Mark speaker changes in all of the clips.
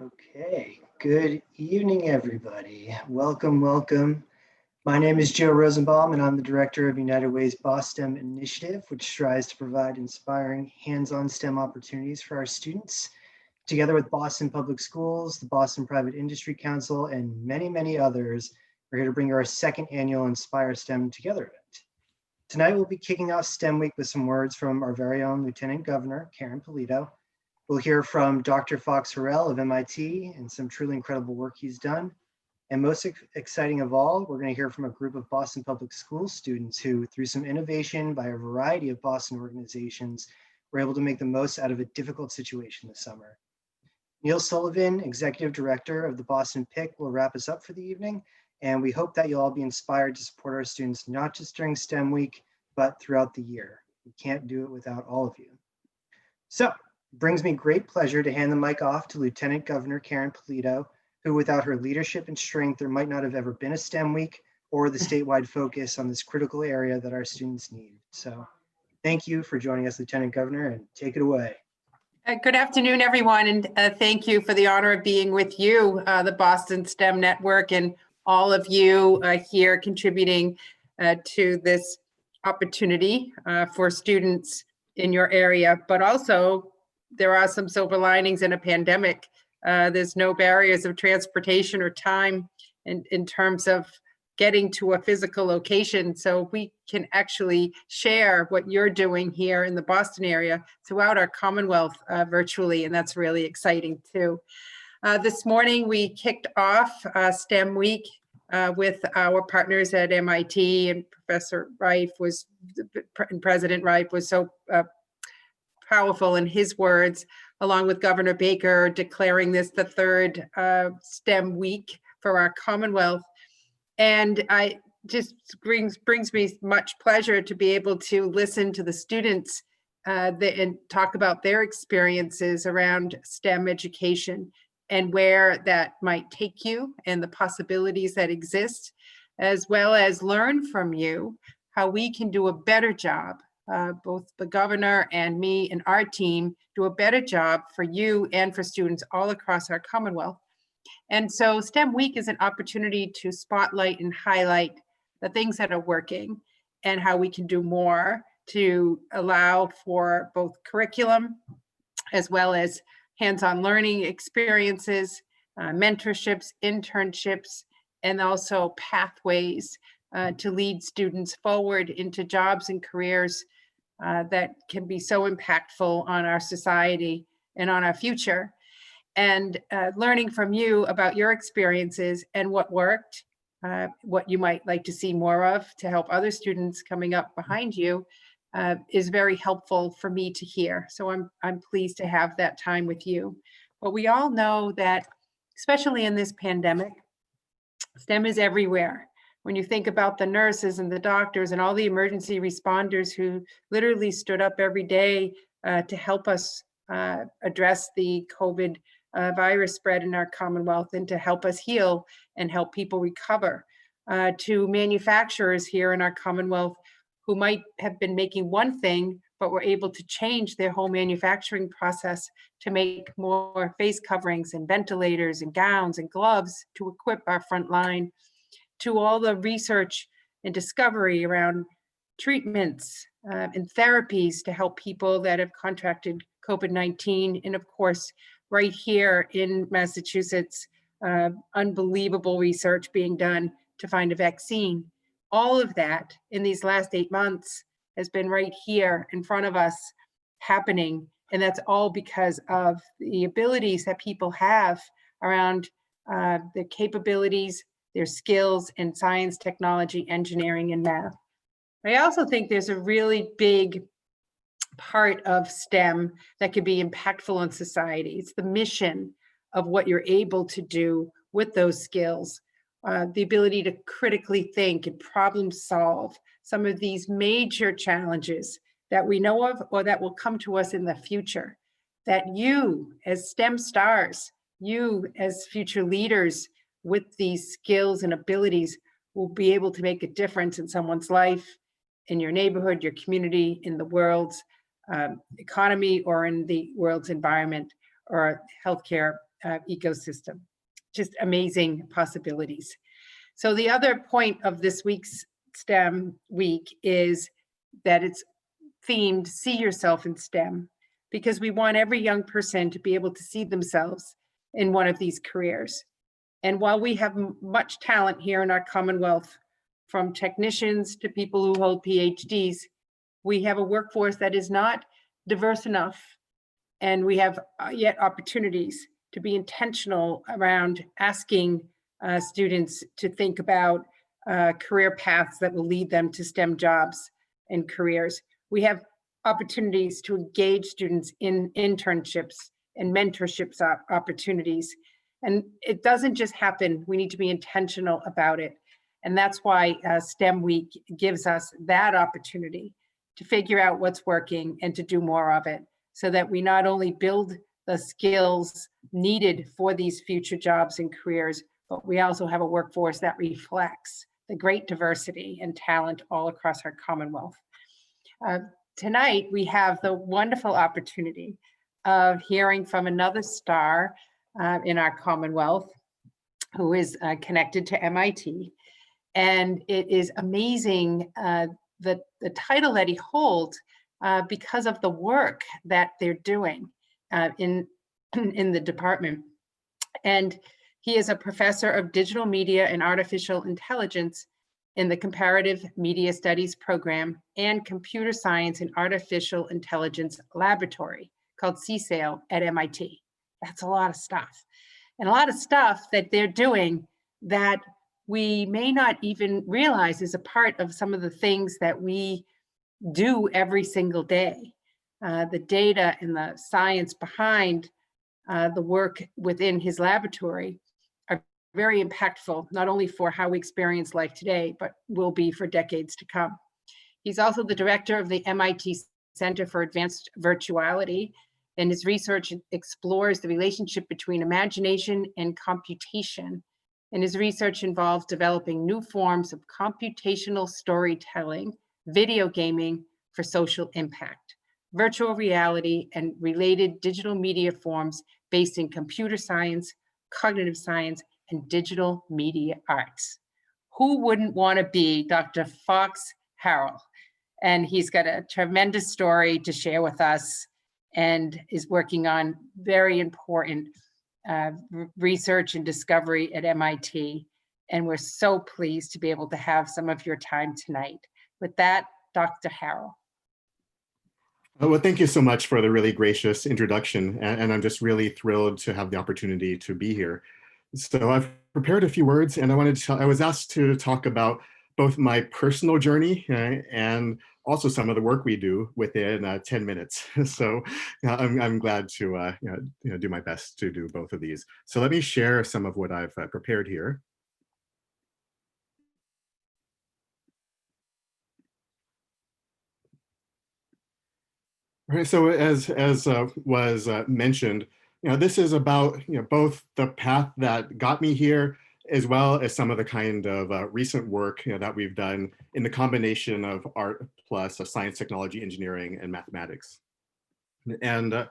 Speaker 1: Okay, good evening, everybody. Welcome, welcome. My name is Joe Rosenbaum, and I'm the director of United Way's BOSSSTEM initiative, which strives to provide inspiring hands-on STEM opportunities for our students. Together with Boston Public Schools, the Boston Private Industry Council, and many, many others, we're here to bring you our second annual Inspire STEM Together event. Tonight, we'll be kicking off STEM Week with some words from our very own Lieutenant Governor, Karen Polito. We'll hear from Dr. Fox Harrell of MIT and some truly incredible work he's done. And most exciting of all, we're going to hear from a group of Boston Public Schools students who, through some innovation by a variety of Boston organizations, were able to make the most out of a difficult situation this summer. Neil Sullivan, Executive Director of the Boston PIC, will wrap us up for the evening. And we hope that you'll all be inspired to support our students, not just during STEM Week, but throughout the year. We can't do it without all of you. So, it brings me great pleasure to hand the mic off to Lieutenant Governor Karen Polito, who without her leadership and strength, there might not have ever been a STEM Week or the statewide focus on this critical area that our students need. So thank you for joining us, Lieutenant Governor, and take it away.
Speaker 2: Good afternoon, everyone, and thank you for the honor of being with you, the Boston STEM Network, and all of you here contributing to this opportunity for students in your area, but also there are some silver linings in a pandemic. There's no barriers of transportation or time in terms of getting to a physical location. So we can actually share what you're doing here in the Boston area throughout our Commonwealth virtually, and that's really exciting too. This morning we kicked off STEM Week with our partners at MIT, and Professor Reif was, and President Reif was so powerful in his words, along with Governor Baker declaring this the third STEM week for our Commonwealth. And I just brings me much pleasure to be able to listen to the students and talk about their experiences around STEM education and where that might take you and the possibilities that exist, as well as learn from you how we can do a better job. Both the governor and me and our team do a better job for you and for students all across our Commonwealth. And so STEM Week is an opportunity to spotlight and highlight the things that are working and how we can do more to allow for both curriculum as well as hands-on learning experiences, mentorships, internships, and also pathways to lead students forward into jobs and careers that can be so impactful on our society and on our future. And learning from you about your experiences and what worked, what you might like to see more of to help other students coming up behind you is very helpful for me to hear. So I'm pleased to have that time with you. But we all know that, especially in this pandemic, STEM is everywhere. When you think about the nurses and the doctors and all the emergency responders who literally stood up every day to help us address the COVID virus spread in our Commonwealth and to help us heal and help people recover, to manufacturers here in our Commonwealth who might have been making one thing, but were able to change their whole manufacturing process to make more face coverings and ventilators and gowns and gloves to equip our front line, to all the research and discovery around treatments and therapies to help people that have contracted COVID-19. And of course, right here in Massachusetts, unbelievable research being done to find a vaccine. All of that in these last 8 months has been right here in front of us happening. And that's all because of the abilities that people have around their capabilities, their skills in science, technology, engineering, and math. I also think there's a really big part of STEM that could be impactful in society. It's the mission of what you're able to do with those skills, the ability to critically think and problem solve some of these major challenges that we know of or that will come to us in the future, that you as STEM stars, you as future leaders with these skills and abilities will be able to make a difference in someone's life, in your neighborhood, your community, in the world's economy, or in the world's environment or healthcare ecosystem. Just amazing possibilities. So the other point of this week's STEM week is that it's themed See Yourself in STEM, because we want every young person to be able to see themselves in one of these careers. And while we have much talent here in our Commonwealth, from technicians to people who hold PhDs, we have a workforce that is not diverse enough, and we have yet opportunities to be intentional around asking students to think about career paths that will lead them to STEM jobs and careers. We have opportunities to engage students in internships and mentorships opportunities. And it doesn't just happen, we need to be intentional about it. And that's why STEM Week gives us that opportunity to figure out what's working and to do more of it, so that we not only build the skills needed for these future jobs and careers, but we also have a workforce that reflects the great diversity and talent all across our Commonwealth. Tonight, we have the wonderful opportunity of hearing from another star in our Commonwealth who is connected to MIT. And it is amazing the title that he holds because of the work that they're doing in the department. And he is a professor of digital media and artificial intelligence in the Comparative Media Studies program and Computer Science and Artificial Intelligence Laboratory called CSAIL at MIT. That's a lot of stuff. And a lot of stuff that they're doing that we may not even realize is a part of some of the things that we do every single day. The data and the science behind the work within his laboratory are very impactful, not only for how we experience life today, but will be for decades to come. He's also the director of the MIT Center for Advanced Virtuality, and his research explores the relationship between imagination and computation. And his research involves developing new forms of computational storytelling, video gaming for social impact, virtual reality, and related digital media forms based in computer science, cognitive science, and digital media arts. Who wouldn't want to be Dr. Fox Harrell? And he's got a tremendous story to share with us and is working on very important research and discovery at MIT. And we're so pleased to be able to have some of your time tonight. With that, Dr. Harrell.
Speaker 3: Well, thank you so much for the really gracious introduction. And I'm just really thrilled to have the opportunity to be here. So I've prepared a few words, and I was asked to talk about both my personal journey and also some of the work we do within 10 minutes. So I'm glad to do my best to do both of these. So let me share some of what I've prepared here. Right, so as was mentioned, this is about both the path that got me here, as well as some of the kind of recent work that we've done in the combination of art plus science, technology, engineering, and mathematics. And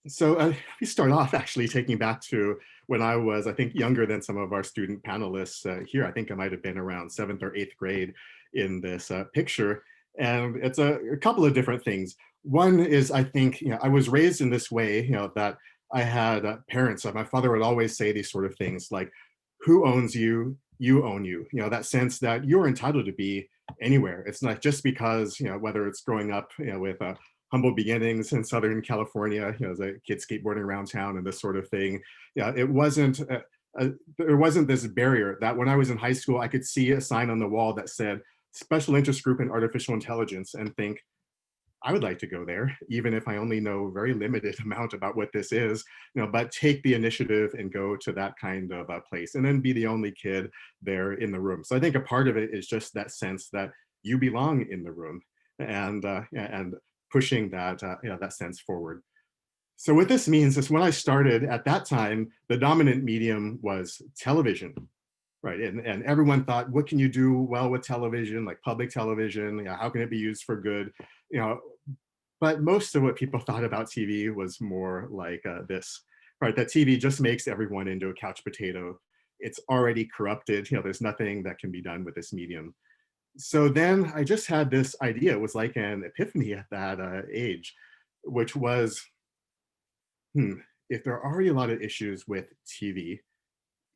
Speaker 3: so we start off actually taking back to when I was, I think, younger than some of our student panelists here. I think I might have been around 7th or 8th grade in this picture. And it's a couple of different things. One is, I think, I was raised in this way, that I had parents. My father would always say these sort of things like, who owns you? You own you. That sense that you're entitled to be anywhere. It's not just because, whether it's growing up with humble beginnings in Southern California, as a kid skateboarding around town and this sort of thing. It wasn't, there wasn't this barrier that when I was in high school, I could see a sign on the wall that said, special interest group in artificial intelligence, and think, I would like to go there, even if I only know a very limited amount about what this is, but take the initiative and go to that kind of place, and then be the only kid there in the room. So I think a part of it is just that sense that you belong in the room, and pushing that that sense forward. So what this means is when I started at that time, the dominant medium was television. Right, and everyone thought, what can you do well with television, like public television? How can it be used for good? But most of what people thought about TV was more like this, right? That TV just makes everyone into a couch potato. It's already corrupted. There's nothing that can be done with this medium. So then I just had this idea. It was like an epiphany at that age, which was, if there are already a lot of issues with TV,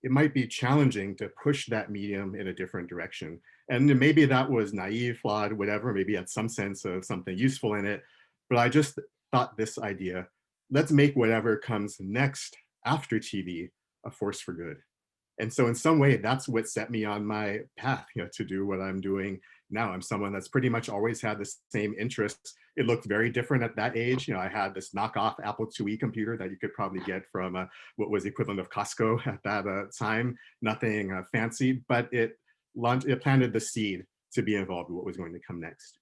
Speaker 3: it might be challenging to push that medium in a different direction. And maybe that was naive, flawed, whatever, maybe had some sense of something useful in it. But I just thought this idea, let's make whatever comes next after TV a force for good. And so in some way, that's what set me on my path, to do what I'm doing now. I'm someone that's pretty much always had the same interests. It looked very different at that age. I had this knockoff Apple IIe computer that you could probably get from what was the equivalent of Costco at that time. Nothing fancy, but it planted the seed to be involved with what was going to come next.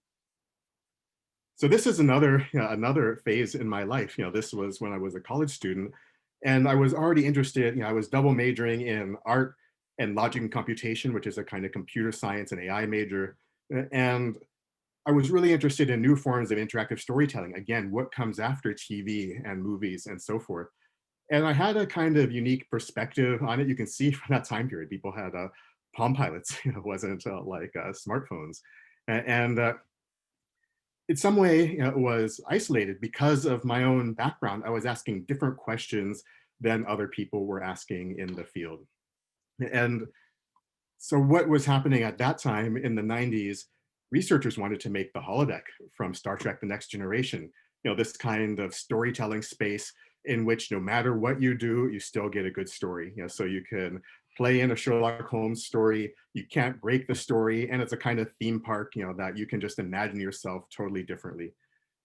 Speaker 3: So this is another phase in my life. This was when I was a college student. And I was already interested, I was double majoring in art and logic and computation, which is a kind of computer science and AI major. And I was really interested in new forms of interactive storytelling. Again, what comes after TV and movies and so forth. And I had a kind of unique perspective on it. You can see from that time period, people had Palm Pilots, it wasn't like smartphones. And in some way, it was isolated because of my own background. I was asking different questions than other people were asking in the field. And so what was happening at that time in the 90s, researchers wanted to make the holodeck from Star Trek: The Next Generation, this kind of storytelling space in which no matter what you do, you still get a good story. So you can play in a Sherlock Holmes story, you can't break the story, and it's a kind of theme park, that you can just imagine yourself totally differently.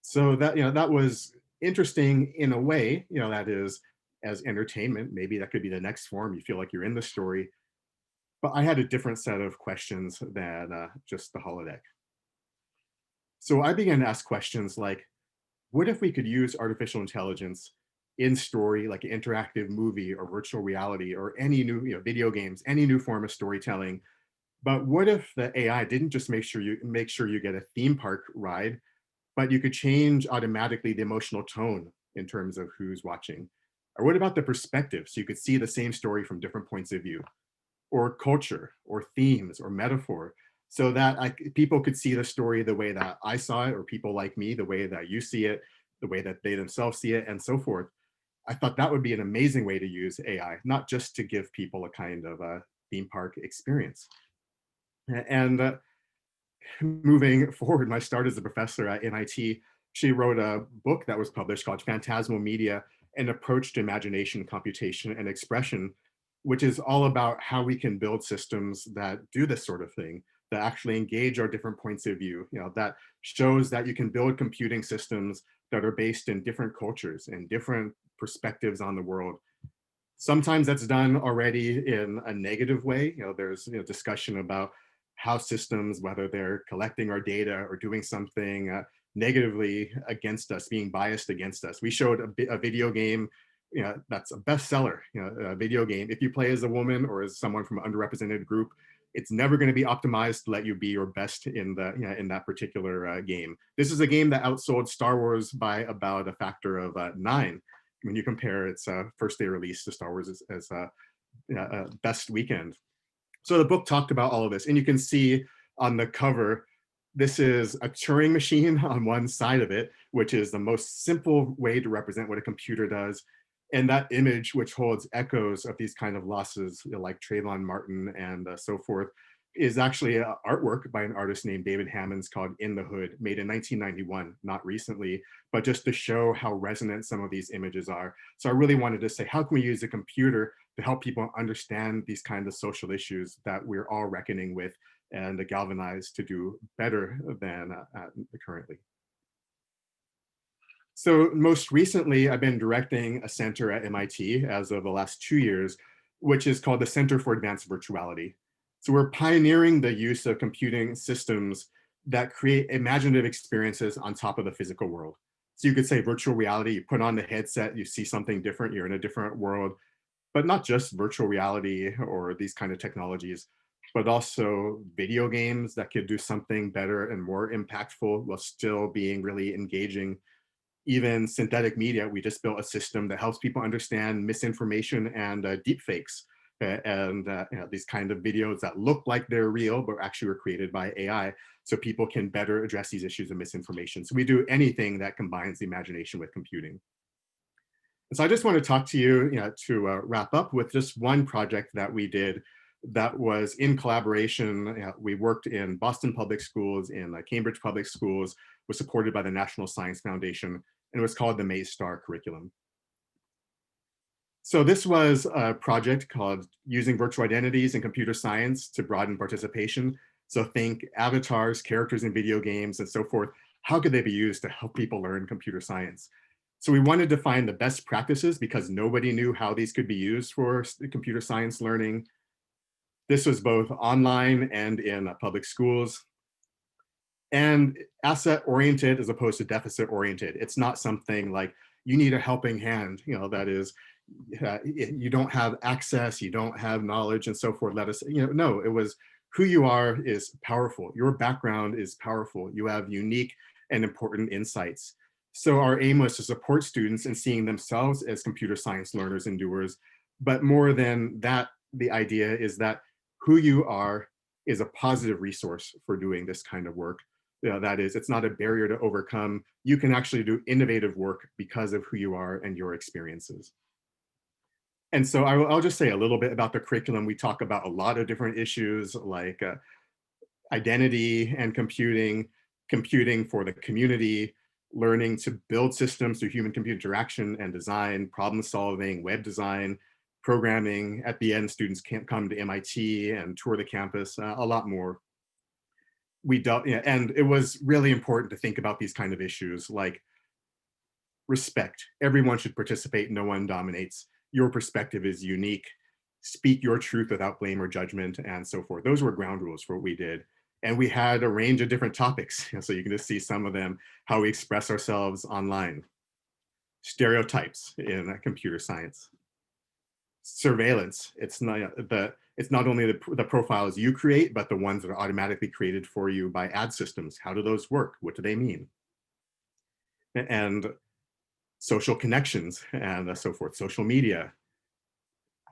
Speaker 3: So that, that was interesting in a way, that is, as entertainment, maybe that could be the next form. You feel like you're in the story. But I had a different set of questions than just the holodeck. So I began to ask questions like, what if we could use artificial intelligence in story, like an interactive movie or virtual reality or any new video games, any new form of storytelling? But what if the AI didn't just make sure you get a theme park ride, but you could change automatically the emotional tone in terms of who's watching? Or what about the perspective? So you could see the same story from different points of view, or culture, or themes, or metaphor, so that people could see the story the way that I saw it, or people like me, the way that you see it, the way that they themselves see it, and so forth. I thought that would be an amazing way to use AI, not just to give people a kind of a theme park experience. And moving forward, my start as a professor at MIT, she wrote a book that was published called Phantasmal Media: An Approach to Imagination, Computation, and Expression, which is all about how we can build systems that do this sort of thing, that actually engage our different points of view, that shows that you can build computing systems that are based in different cultures and different perspectives on the world. Sometimes that's done already in a negative way. There's discussion about how systems, whether they're collecting our data or doing something negatively against us, being biased against us. We showed a video game, that's a bestseller, a video game. If you play as a woman or as someone from an underrepresented group, it's never going to be optimized to let you be your best in in that particular game. This is a game that outsold Star Wars by about a factor of 9 when you compare its first day release to Star Wars as best weekend. So the book talked about all of this, and you can see on the cover, this is a Turing machine on one side of it, which is the most simple way to represent what a computer does. And that image, which holds echoes of these kind of losses, like Trayvon Martin and so forth, is actually artwork by an artist named David Hammonds called In the Hood, made in 1991, not recently, but just to show how resonant some of these images are. So I really wanted to say, how can we use a computer to help people understand these kinds of social issues that we're all reckoning with and galvanize to do better than currently. So most recently, I've been directing a center at MIT as of the last 2 years, which is called the Center for Advanced Virtuality. So we're pioneering the use of computing systems that create imaginative experiences on top of the physical world. So you could say virtual reality, you put on the headset, you see something different, you're in a different world, but not just virtual reality or these kind of technologies, but also video games that could do something better and more impactful while still being really engaging. even synthetic media. We just built a system that helps people understand misinformation and deep fakes and these kind of videos that look like they're real, but actually were created by AI, so people can better address these issues of misinformation. So we do anything that combines the imagination with computing. And so I just want to talk to you, to wrap up with just one project that we did that was in collaboration. We worked in Boston Public Schools, in Cambridge Public Schools, was supported by the National Science Foundation, and it was called the Maze Star Curriculum. So this was a project called Using Virtual Identities in Computer Science to Broaden Participation. So think avatars, characters in video games, and so forth. How could they be used to help people learn computer science? So we wanted to find the best practices because nobody knew how these could be used for computer science learning. This was both online and in public schools. And asset-oriented as opposed to deficit-oriented. It's not something like you need a helping hand, that is, you don't have access, you don't have knowledge and so forth. Let us, no, it was who you are is powerful. Your background is powerful. You have unique and important insights. So our aim was to support students in seeing themselves as computer science learners and doers. But more than that, the idea is that who you are is a positive resource for doing this kind of work. That is, it's not a barrier to overcome. You can actually do innovative work because of who you are and your experiences. And so I'll just say a little bit about the curriculum. We talk about a lot of different issues like identity and computing, computing for the community, learning to build systems through human-computer interaction and design, problem solving, web design, programming. At the end, students can come to MIT and tour the campus, a lot more. And it was really important to think about these kind of issues like respect. Everyone should participate, no one dominates. Your perspective is unique. Speak your truth without blame or judgment, and so forth. Those were ground rules for what we did. And we had a range of different topics. So you can just see some of them, how we express ourselves online. Stereotypes in computer science. Surveillance. It's not only the profiles you create, but the ones that are automatically created for you by ad systems. How do those work? What do they mean? And social connections and so forth, social media.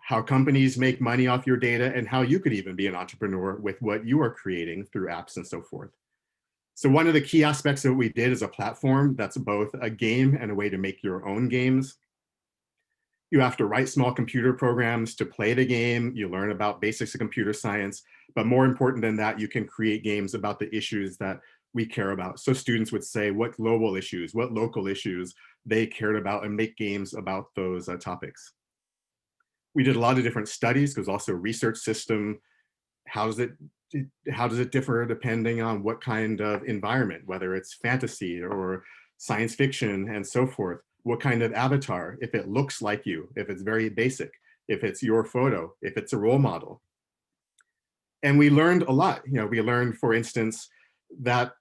Speaker 3: How companies make money off your data and how you could even be an entrepreneur with what you are creating through apps and so forth. So one of the key aspects that we did is a platform that's both a game and a way to make your own games. You have to write small computer programs to play the game. You learn about basics of computer science, but more important than that, you can create games about the issues that we care about. So students would say what global issues, what local issues they cared about and make games about those topics. We did a lot of different studies. There's also a research system. How does it differ depending on what kind of environment, whether it's fantasy or science fiction and so forth? What kind of avatar, if it looks like you, if it's very basic, if it's your photo, if it's a role model. And we learned a lot. We learned, for instance, that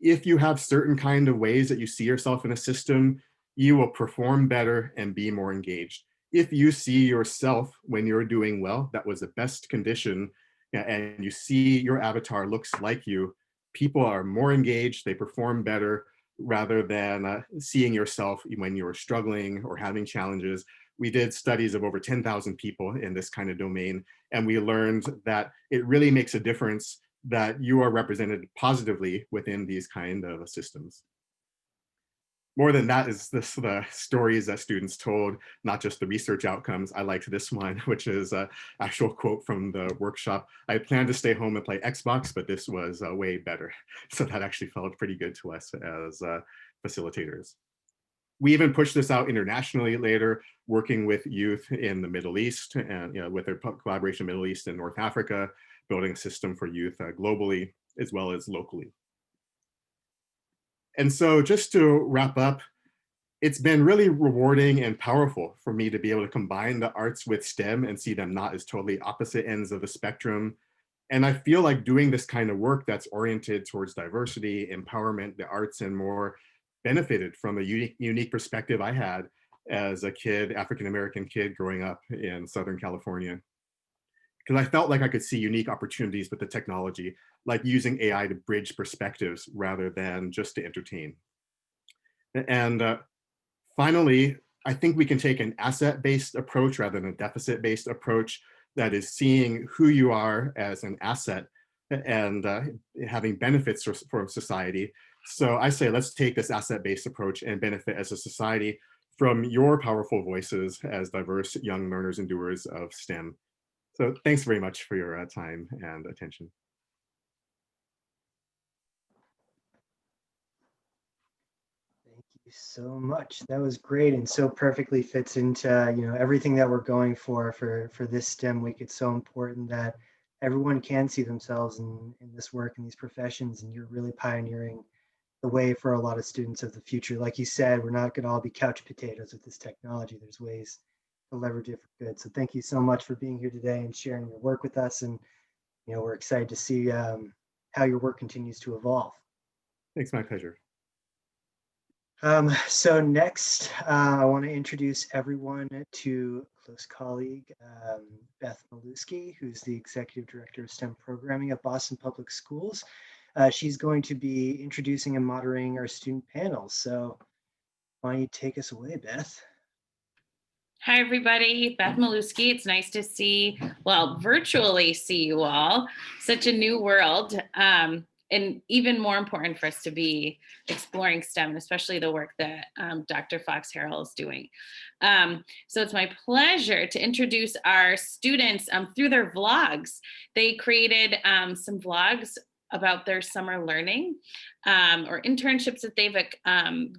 Speaker 3: if you have certain kind of ways that you see yourself in a system, you will perform better and be more engaged. If you see yourself when you're doing well, that was the best condition, and you see your avatar looks like you, people are more engaged, they perform better, rather than seeing yourself when you're struggling or having challenges. We did studies of over 10,000 people in this kind of domain, and we learned that it really makes a difference that you are represented positively within these kind of systems. More than that is the stories that students told, not just the research outcomes. I liked this one, which is an actual quote from the workshop. I planned to stay home and play Xbox, but this was way better. So that actually felt pretty good to us as facilitators. We even pushed this out internationally later, working with youth in the Middle East and with their collaboration Middle East and North Africa, building a system for youth globally as well as locally. And so just to wrap up, it's been really rewarding and powerful for me to be able to combine the arts with STEM and see them not as totally opposite ends of the spectrum. And I feel like doing this kind of work that's oriented towards diversity, empowerment, the arts and more benefited from a unique perspective I had as a kid, African-American kid growing up in Southern California. Because I felt like I could see unique opportunities with the technology, like using AI to bridge perspectives rather than just to entertain. And Finally, I think we can take an asset-based approach rather than a deficit-based approach that is seeing who you are as an asset and having benefits for society. So I say, let's take this asset-based approach and benefit as a society from your powerful voices as diverse young learners and doers of STEM. So thanks very much for your time and attention.
Speaker 1: Thank you so much. That was great and so perfectly fits into everything that we're going for this STEM week. It's so important that everyone can see themselves in this work and these professions, and you're really pioneering the way for a lot of students of the future. Like you said, we're not going to all be couch potatoes with this technology. There's ways to leverage it for good. So thank you so much for being here today and sharing your work with us. And we're excited to see how your work continues to evolve.
Speaker 3: Thanks, my pleasure.
Speaker 1: So next, I want to introduce everyone to a close colleague, Beth Meliskey, who's the Executive Director of STEM Programming at Boston Public Schools. She's going to be introducing and moderating our student panels. So why don't you take us away, Beth?
Speaker 4: Hi, everybody. Beth Meliskey. It's nice to see, virtually see you all. Such a new world. And even more important for us to be exploring STEM, especially the work that Dr. Fox Harrell is doing. So it's my pleasure to introduce our students through their vlogs. They created some vlogs about their summer learning or internships that they've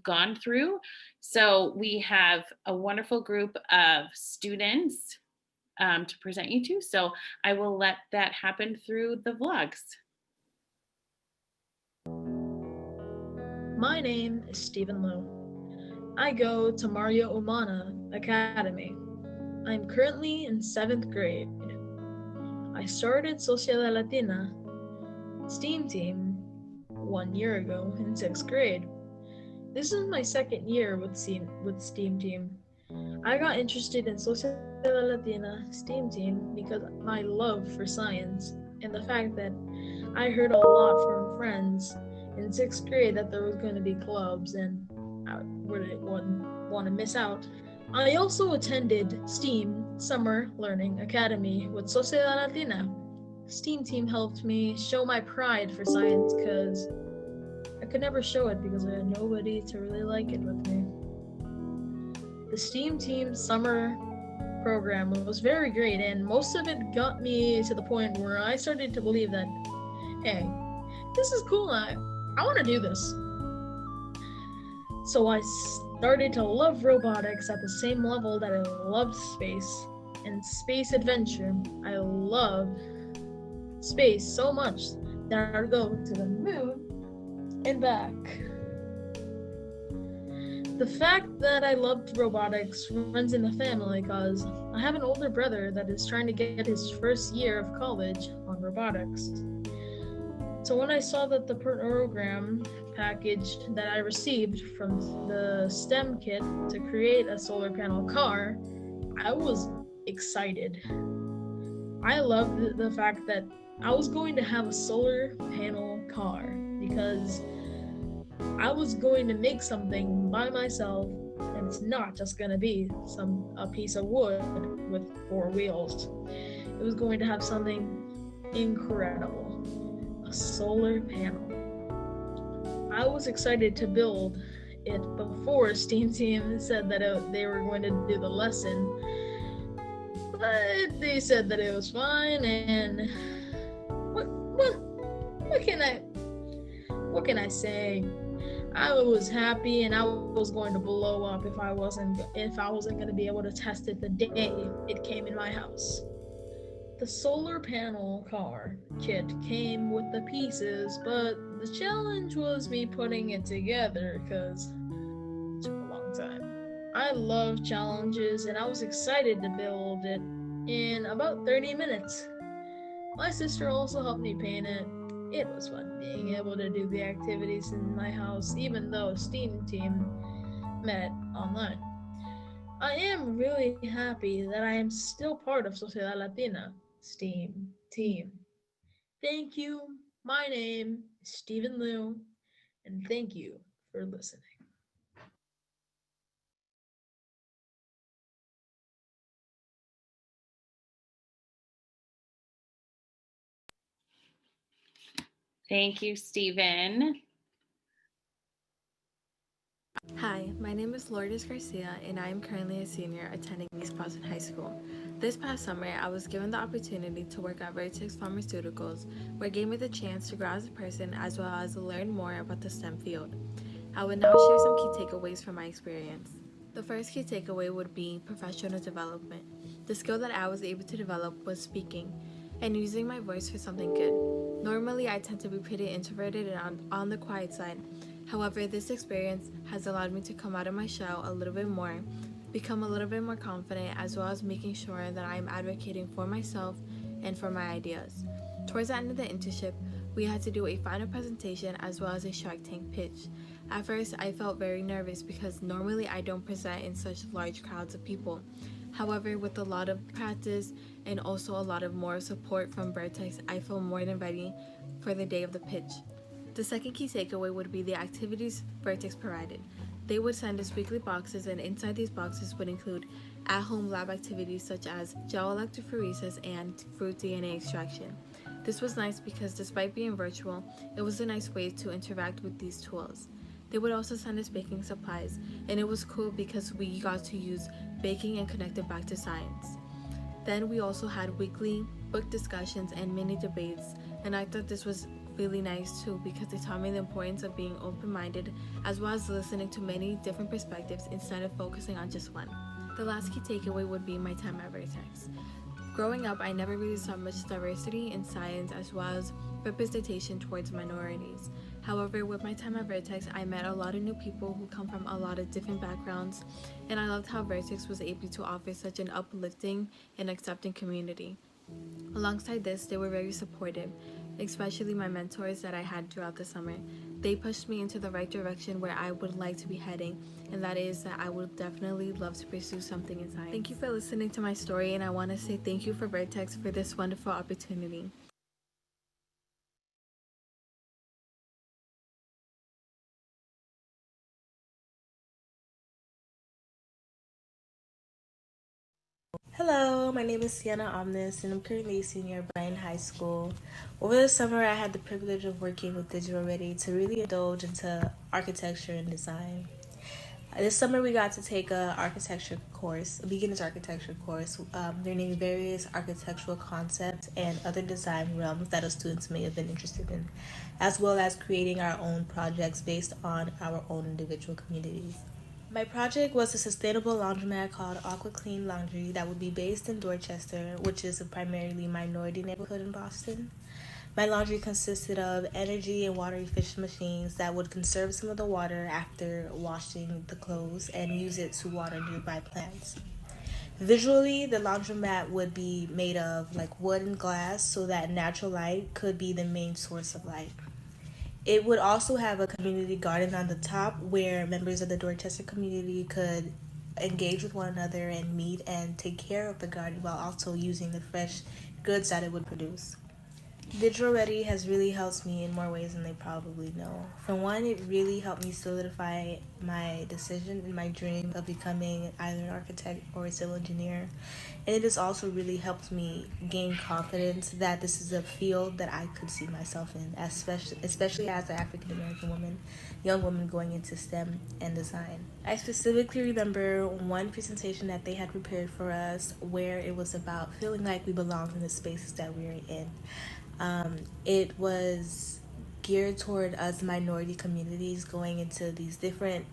Speaker 4: gone through. So we have a wonderful group of students to present you to. So I will let that happen through the vlogs.
Speaker 5: My name is Stephen Lowe. I go to Mario Umana Academy. I'm currently in 7th grade. I started Sociedad Latina STEAM team 1 year ago in 6th grade. This is my 2nd year with STEAM team. I got interested in Sociedad Latina STEAM team because of my love for science and the fact that I heard a lot from friends in 6th grade that there was going to be clubs and I wouldn't want to miss out. I also attended STEAM Summer Learning Academy with Sociedad Latina. STEAM team helped me show my pride for science because I could never show it because I had nobody to really like it with me. The STEAM team summer program was very great, and most of it got me to the point where I started to believe that, hey, this is cool, I want to do this. So I started to love robotics at the same level that I loved space and space adventure. I love space so much that I would go to the moon and back. The fact that I loved robotics runs in the family because I have an older brother that is trying to get his first year of college on robotics. So when I saw that the program package that I received from the STEM kit to create a solar panel car, I was excited. I loved the fact that I was going to have a solar panel car because I was going to make something by myself, and it's not just going to be a piece of wood with 4 wheels. It was going to have something incredible, a solar panel. I was excited to build it before STEAM team said that they were going to do the lesson, but they said that it was fine, and what can I say? I was happy, and I was going to blow up if I wasn't going to be able to test it the day it came in my house. The solar panel car kit came with the pieces, but the challenge was me putting it together because it took a long time. I love challenges, and I was excited to build it in about 30 minutes. My sister also helped me paint it. It was fun being able to do the activities in my house, even though STEAM team met online. I am really happy that I am still part of Sociedad Latina STEAM team. Thank you. My name is Stephen Liu, and thank you for listening.
Speaker 4: Thank you, Stephen.
Speaker 6: Hi, my name is Lourdes Garcia, and I am currently a senior attending East Boston High School. This past summer, I was given the opportunity to work at Vertex Pharmaceuticals, where it gave me the chance to grow as a person as well as learn more about the STEM field. I would now share some key takeaways from my experience. The first key takeaway would be professional development. The skill that I was able to develop was speaking and using my voice for something good. Normally, I tend to be pretty introverted and on the quiet side. However, this experience has allowed me to come out of my shell a little bit more, become a little bit more confident, as well as making sure that I am advocating for myself and for my ideas. Towards the end of the internship, we had to do a final presentation as well as a Shark Tank pitch. At first, I felt very nervous because normally I don't present in such large crowds of people. However, with a lot of practice and also a lot of more support from Vertex, I feel more than ready for the day of the pitch. The second key takeaway would be the activities Vertex provided. They would send us weekly boxes, and inside these boxes would include at-home lab activities such as gel electrophoresis and fruit DNA extraction. This was nice because despite being virtual, it was a nice way to interact with these tools. They would also send us baking supplies, and it was cool because we got to use baking and connect it back to science. Then we also had weekly book discussions and mini debates, and I thought this was really nice too because they taught me the importance of being open-minded as well as listening to many different perspectives instead of focusing on just one. The last key takeaway would be my time at Vertex. Growing up, I never really saw much diversity in science as well as representation towards minorities. However, with my time at Vertex, I met a lot of new people who come from a lot of different backgrounds, and I loved how Vertex was able to offer such an uplifting and accepting community. Alongside this, they were very supportive, especially my mentors that I had throughout the summer. They pushed me into the right direction where I would like to be heading, and that is that I would definitely love to pursue something in science. Thank you for listening to my story, and I want to say thank you for Vertex for this wonderful opportunity.
Speaker 7: Hello, my name is Sienna Omnis, and I'm currently a senior at Bryan High School. Over the summer, I had the privilege of working with Virtuality to really indulge into architecture and design. This summer, we got to take a architecture course, a beginner's architecture course, learning various architectural concepts and other design realms that our students may have been interested in, as well as creating our own projects based on our own individual communities. My project was a sustainable laundromat called Aqua Clean Laundry that would be based in Dorchester, which is a primarily minority neighborhood in Boston. My laundry consisted of energy and water efficient machines that would conserve some of the water after washing the clothes and use it to water nearby plants. Visually, the laundromat would be made of like wood and glass so that natural light could be the main source of light. It would also have a community garden on the top where members of the Dorchester community could engage with one another and meet and take care of the garden while also using the fresh goods that it would produce. Digital Ready has really helped me in more ways than they probably know. For one, it really helped me solidify my decision and my dream of becoming either an architect or a civil engineer. And it has also really helped me gain confidence that this is a field that I could see myself in, especially as an African American woman, young woman going into STEM and design. I specifically remember one presentation that they had prepared for us where it was about feeling like we belonged in the spaces that we were in. It was geared toward us minority communities going into these different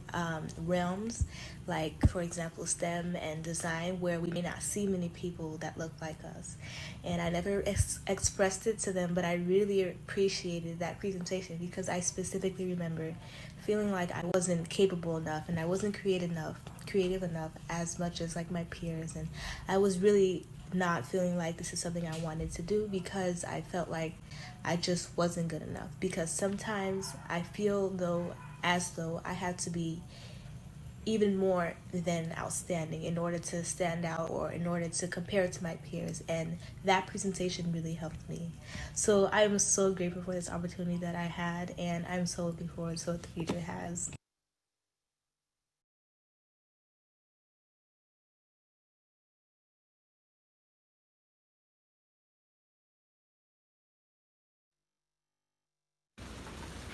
Speaker 7: realms, like, for example, STEM and design, where we may not see many people that look like us. And I never expressed it to them, but I really appreciated that presentation because I specifically remember feeling like I wasn't capable enough and I wasn't creative enough as much as like my peers, and I was really not feeling like this is something I wanted to do because I felt like I just wasn't good enough. Because sometimes I feel as though I had to be even more than outstanding in order to stand out or in order to compare to my peers, and that presentation really helped me. So I'm so grateful for this opportunity that I had, and I'm so looking forward to what the future has.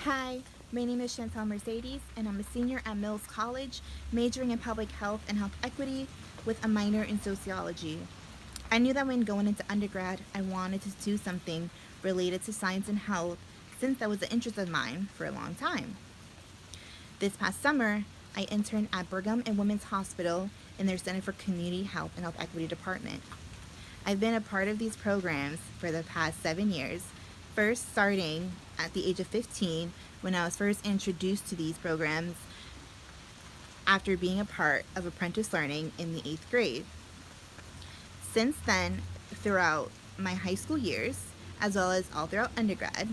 Speaker 8: Hi, my name is Chantal Mercedes, and I'm a senior at Mills College, majoring in public health and health equity with a minor in sociology. I knew that when going into undergrad, I wanted to do something related to science and health since that was an interest of mine for a long time. This past summer, I interned at Brigham and Women's Hospital in their Center for Community Health and Health Equity Department. I've been a part of these programs for the past 7 years, first starting at the age of 15 when I was first introduced to these programs after being a part of apprentice learning in the 8th grade. Since then, throughout my high school years, as well as all throughout undergrad,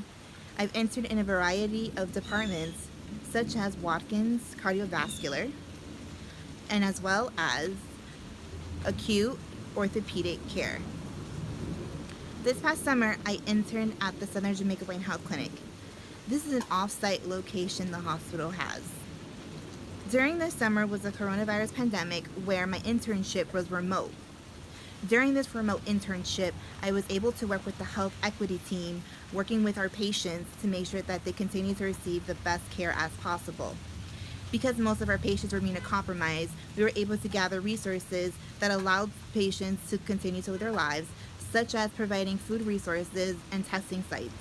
Speaker 8: I've entered in a variety of departments such as Watkins Cardiovascular, and as well as acute orthopedic care. This past summer, I interned at the Southern Jamaica Brain Health Clinic. This is an off-site location the hospital has. During this summer was the coronavirus pandemic where my internship was remote. During this remote internship, I was able to work with the health equity team, working with our patients to make sure that they continue to receive the best care as possible. Because most of our patients were immunocompromised, we were able to gather resources that allowed patients to continue to live their lives, such as providing food resources and testing sites.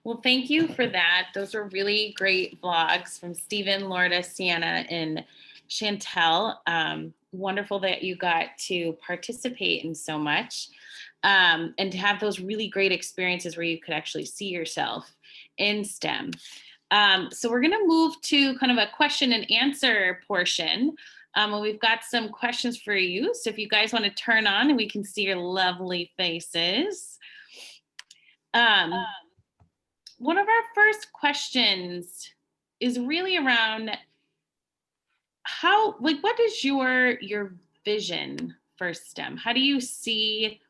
Speaker 4: Well, thank you for that. Those are really great vlogs from Stephen, Lorda, Sienna, and Chantel. Wonderful that you got to participate in so much and to have those really great experiences where you could actually see yourself in STEM. So we're going to move to kind of a question and answer portion. And we've got some questions for you. So if you guys want to turn on and we can see your lovely faces. One of our first questions is really around what is your vision for STEM? How do you see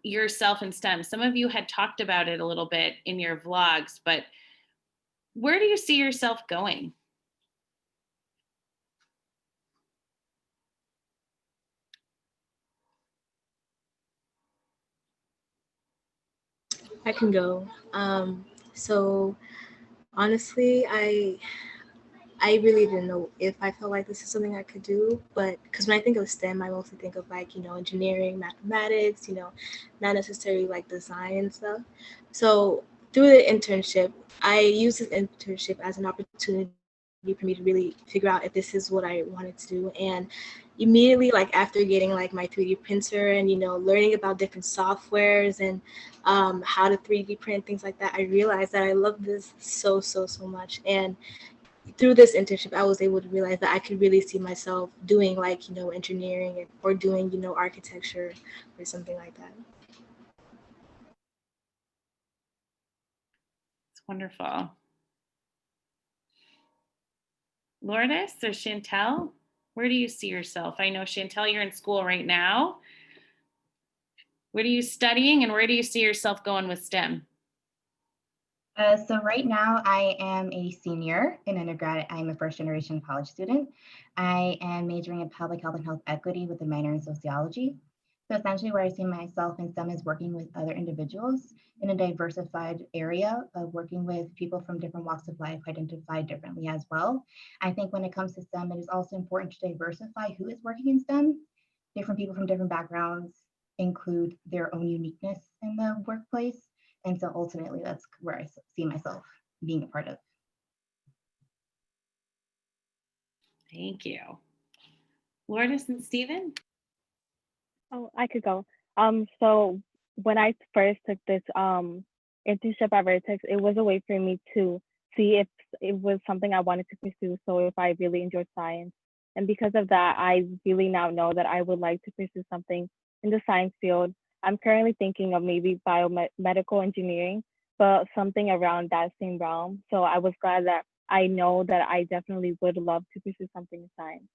Speaker 4: yourself in STEM? Some of you had talked about it a little bit in your vlogs, but where do you see yourself going?
Speaker 5: I can go. So honestly, I really didn't know if I felt like this is something I could do, but because when I think of STEM, I mostly think of like, engineering, mathematics, not necessarily like design and stuff. So through the internship, I used this internship as an opportunity for me to really figure out if this is what I wanted to do. And immediately, like after getting like my 3D printer and, learning about different softwares and how to 3D print, things like that, I realized that I love this so much. And through this internship, I was able to realize that I could really see myself doing like, engineering or doing, architecture or something like that.
Speaker 4: It's wonderful. Lourdes or Chantel, where do you see yourself? I know, Chantel, you're in school right now. What are you studying and where do you see yourself going with STEM?
Speaker 9: So right now I am a senior in undergrad. I'm a first generation college student. I am majoring in public health and health equity with a minor in sociology. So essentially where I see myself in STEM is working with other individuals in a diversified area of working with people from different walks of life identified differently as well. I think when it comes to STEM, it is also important to diversify who is working in STEM. Different people from different backgrounds include their own uniqueness in the workplace. And so ultimately, that's where I see myself being a part of.
Speaker 4: Thank you. Lourdes and Stephen?
Speaker 10: Oh, I could go. So when I first took this internship at Vertex, it was a way for me to see if it was something I wanted to pursue. So if I really enjoyed science. And because of that, I really now know that I would like to pursue something in the science field. I'm currently thinking of maybe biomedical engineering, but something around that same realm. So I was glad that I know that I definitely would love to pursue something in science.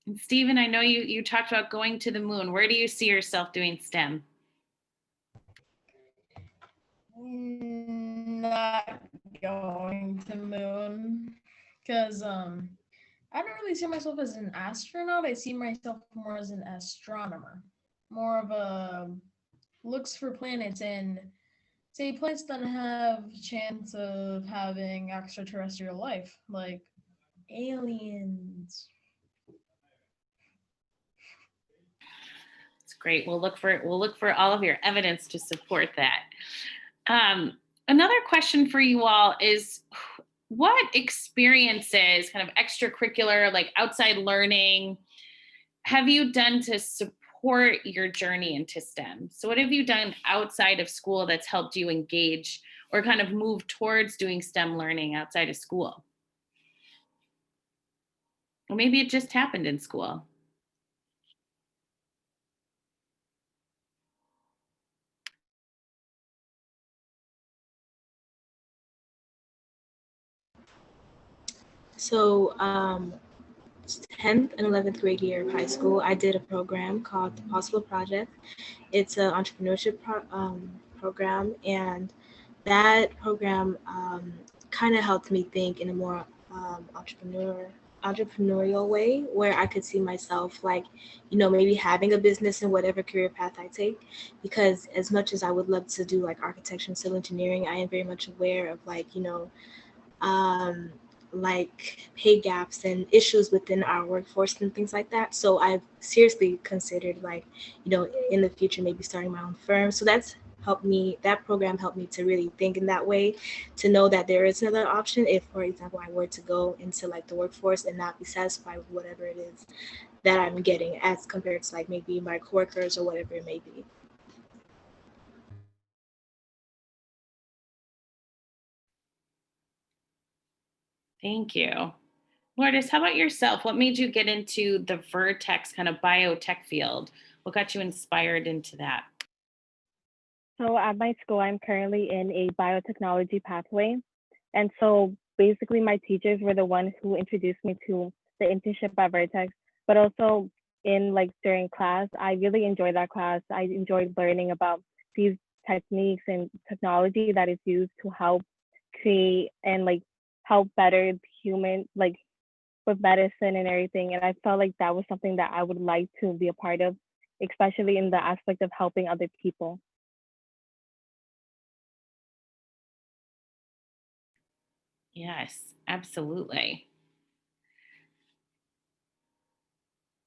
Speaker 4: And Stephen, I know you talked about going to the moon. Where do you see yourself doing STEM?
Speaker 11: Not going to the moon.
Speaker 5: because I don't really see myself as an astronaut. I see myself more as an astronomer, more of a looks for planets and say planets that have chance of having extraterrestrial life, like aliens.
Speaker 4: It's great. We'll look for all of your evidence to support that. Another question for you all is, what experiences, kind of extracurricular, like outside learning, have you done to support your journey into STEM? So what have you done outside of school that's helped you engage or kind of move towards doing STEM learning outside of school? Or maybe it just happened in school.
Speaker 7: So, 10th and 11th grade year of high school, I did a program called the Possible Project. It's an entrepreneurship program, and that program kind of helped me think in a more entrepreneurial way, where I could see myself like, maybe having a business in whatever career path I take. Because as much as I would love to do like architecture and civil engineering, I am very much aware of like pay gaps and issues within our workforce and things like that. So I've seriously considered like, in the future, maybe starting my own firm. So that program helped me to really think in that way, to know that there is another option if, for example, I were to go into like the workforce and not be satisfied with whatever it is that I'm getting as compared to like maybe my coworkers or whatever it may be.
Speaker 4: Thank you. Lourdes, how about yourself? What made you get into the Vertex kind of biotech field? What got you inspired into that?
Speaker 10: So at my school, I'm currently in a biotechnology pathway. And so basically my teachers were the ones who introduced me to the internship at Vertex, but also during class, I really enjoyed that class. I enjoyed learning about these techniques and technology that is used to help create and help better human, with medicine and everything. And I felt like that was something that I would like to be a part of, especially in the aspect of helping other people.
Speaker 4: Yes, absolutely.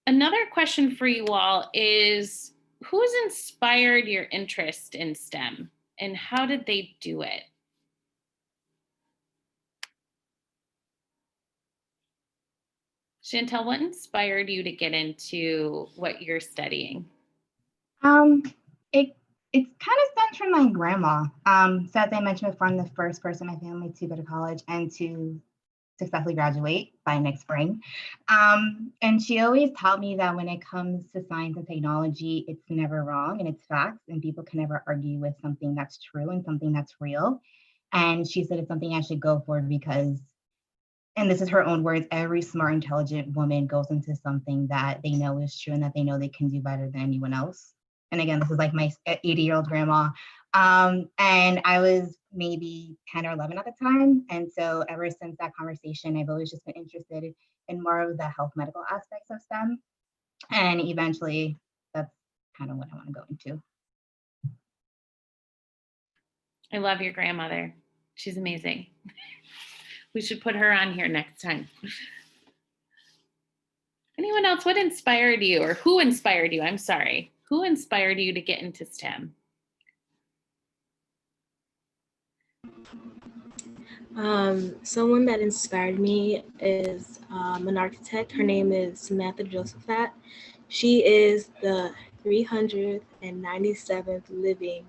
Speaker 4: Another question for you all is, who's inspired your interest in STEM and how did they do it? Chantel, what inspired you to get into what you're studying?
Speaker 9: It kind of stems from my grandma. So as I mentioned before, I'm the first person in my family to go to college and to successfully graduate by next spring. And she always taught me that when it comes to science and technology, it's never wrong and it's facts, and people can never argue with something that's true and something that's real. And she said it's something I should go for because, and this is her own words, every smart, intelligent woman goes into something that they know is true and that they know they can do better than anyone else. And again, this is like my 80-year-old grandma. And I was maybe 10 or 11 at the time. And so ever since that conversation, I've always just been interested in more of the health medical aspects of STEM. And eventually, that's kind of what I want to go into.
Speaker 4: I love your grandmother. She's amazing. We should put her on here next time. Anyone else? What inspired you, or who inspired you? I'm sorry. Who inspired you to get into STEM?
Speaker 7: Someone that inspired me is an architect. Her name is Samantha Josephat. She is the 397th living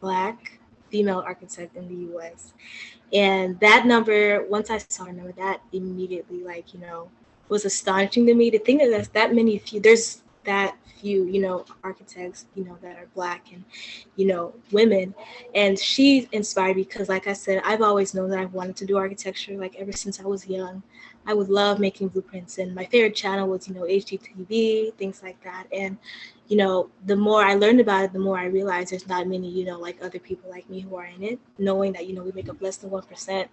Speaker 7: Black female architect in the US. And that number, once I saw her number, that immediately, was astonishing to me. To think that there's that many there's that few, architects, that are Black and, women. And she inspired me because, like I said, I've always known that I've wanted to do architecture, ever since I was young.
Speaker 5: I would love making blueprints, and my favorite channel was, HGTV, things like that. And, the more I learned about it, the more I realized there's not many, like other people like me who are in it, knowing that, we make up less than 1%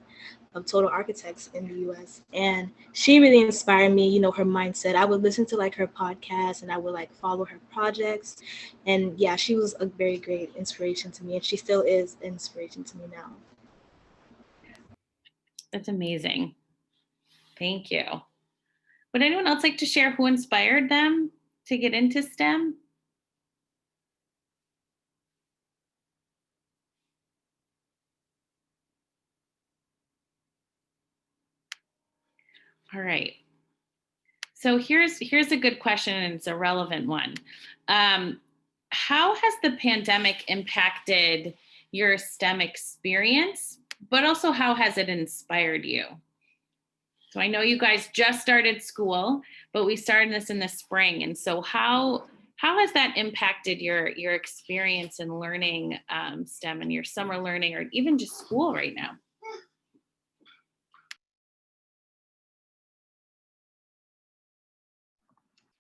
Speaker 5: of total architects in the US. And she really inspired me, her mindset. I would listen to like her podcast and I would like follow her projects. And yeah, she was a very great inspiration to me, and she still is an inspiration to me now.
Speaker 4: That's amazing. Thank you. Would anyone else like to share who inspired them to get into STEM? All right. So here's a good question, and it's a relevant one. How has the pandemic impacted your STEM experience, but also how has it inspired you? So I know you guys just started school, but we started this in the spring. And so how has that impacted your experience in learning STEM and your summer learning, or even just school right now?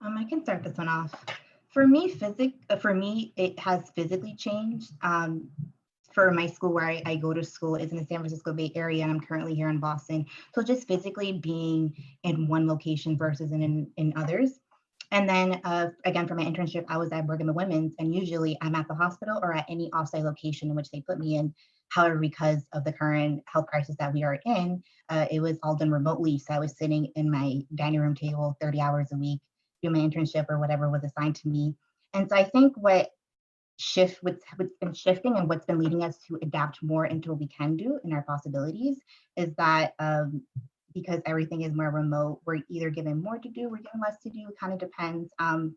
Speaker 9: I can start this one off. For me, it has physically changed. For my school, where I go to school, is in the San Francisco Bay Area, and I'm currently here in Boston. So just physically being in one location versus in others. And then again, for my internship, I was at Brigham and Women's, and usually I'm at the hospital or at any offsite location in which they put me in. However, because of the current health crisis that we are in, it was all done remotely. So I was sitting in my dining room table 30 hours a week, doing my internship or whatever was assigned to me. And so I think what's been shifting and what's been leading us to adapt more into what we can do in our possibilities is that because everything is more remote, we're either given more to do, we're given less to do, it kind of depends. And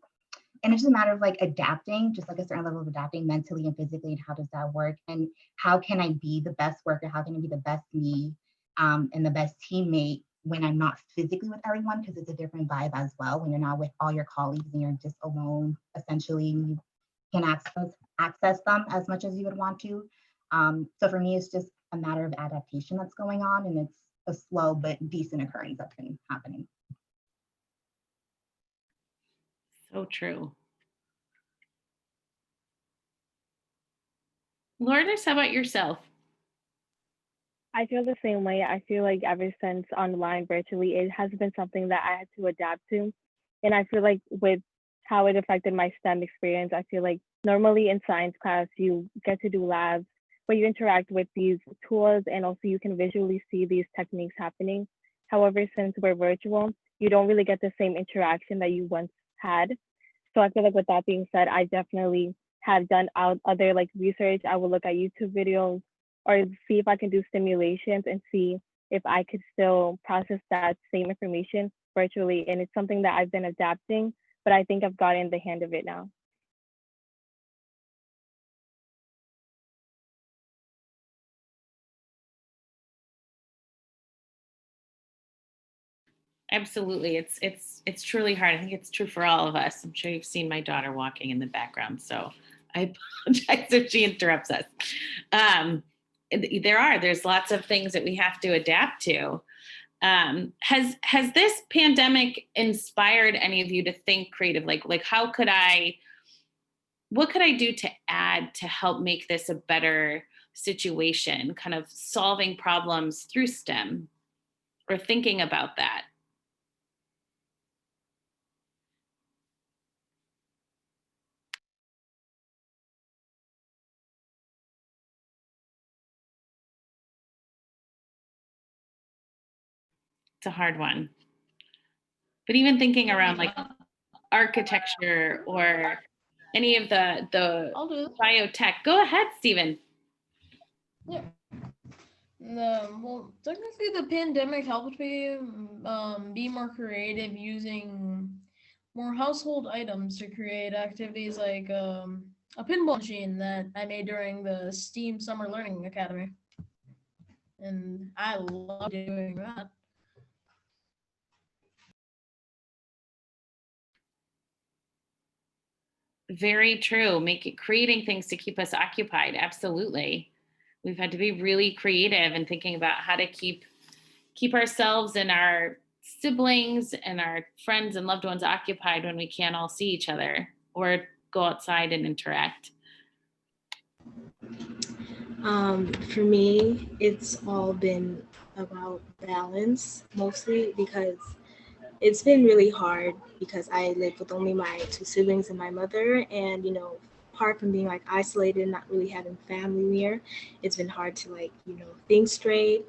Speaker 9: it's just a matter of like adapting, just like a certain level of adapting mentally and physically, and how does that work? And how can I be the best worker? How can I be the best me and the best teammate when I'm not physically with everyone? Because it's a different vibe as well when you're not with all your colleagues and you're just alone, essentially, and you can access them as much as you would want to. So for me, it's just a matter of adaptation that's going on, and it's a slow but decent occurrence that's been happening.
Speaker 4: So true. Lourdes, how about yourself?
Speaker 10: I feel the same way. I feel like ever since online virtually, it has been something that I had to adapt to. And I feel like with how it affected my STEM experience, I feel like normally in science class, you get to do labs where you interact with these tools, and also you can visually see these techniques happening. However, since we're virtual, you don't really get the same interaction that you once had. So I feel like with that being said, I definitely have done other like research. I will look at YouTube videos or see if I can do simulations and see if I could still process that same information virtually. And it's something that I've been adapting, but I think I've gotten the hang of it now.
Speaker 4: Absolutely. It's truly hard. I think it's true for all of us. I'm sure you've seen my daughter walking in the background, so I apologize if she interrupts us. There's lots of things that we have to adapt to. Has this pandemic inspired any of you to think creative? Like what could I do to add to help make this a better situation, kind of solving problems through STEM or thinking about that? It's a hard one. But even thinking around like architecture or any of the biotech. Go ahead, Stephen.
Speaker 5: Yeah. Well, technically, the pandemic helped me be more creative using more household items to create activities like a pinball machine that I made during the STEAM Summer Learning Academy. And I love doing that.
Speaker 4: Very true. Creating things to keep us occupied. Absolutely. We've had to be really creative in thinking about how to keep ourselves and our siblings and our friends and loved ones occupied when we can't all see each other or go outside and interact?
Speaker 7: For me, it's all been about balance mostly because it's been really hard because I live with only my two siblings and my mother. And, apart from being like isolated, not really having family near, it's been hard to think straight.